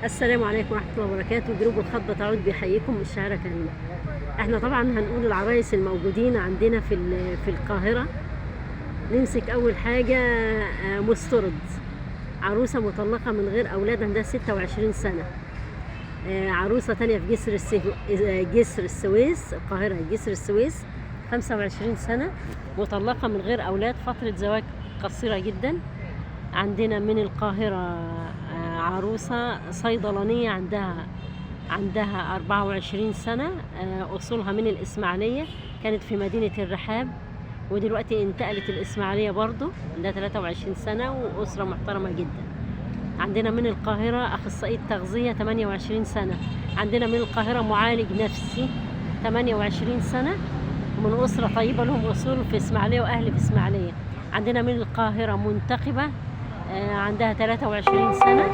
السلام عليكم ورحمة الله وبركاته. جروب الخطبة تعود بيحييكم من شارع كريم. احنا طبعا هنقول العرايس الموجودين عندنا في القاهرة. نمسك أول حاجة مسترد، عروسة مطلقة من غير أولاد عندها 26 سنة. عروسة تانية في جسر السويس، القاهرة جسر السويس، 25 سنة، مطلقة من غير أولاد، فترة زواج قصيرة جدا. عندنا من القاهرة عروسة صيدلانية عندها 24 سنة، أصولها من الإسماعيلية، كانت في مدينة الرحاب ودلوقتي انتقلت الإسماعيلية برضو، عندها 23 سنة وأسرة محترمة جدا. عندنا من القاهرة أخصائي تغذية 28 سنة. عندنا من القاهرة معالج نفسي 28 سنة، ومن أسرة طيبة لهم أصول في إسماعيلية وأهل في إسماعيلية. عندنا من القاهرة منتخبة عندها 23 سنة،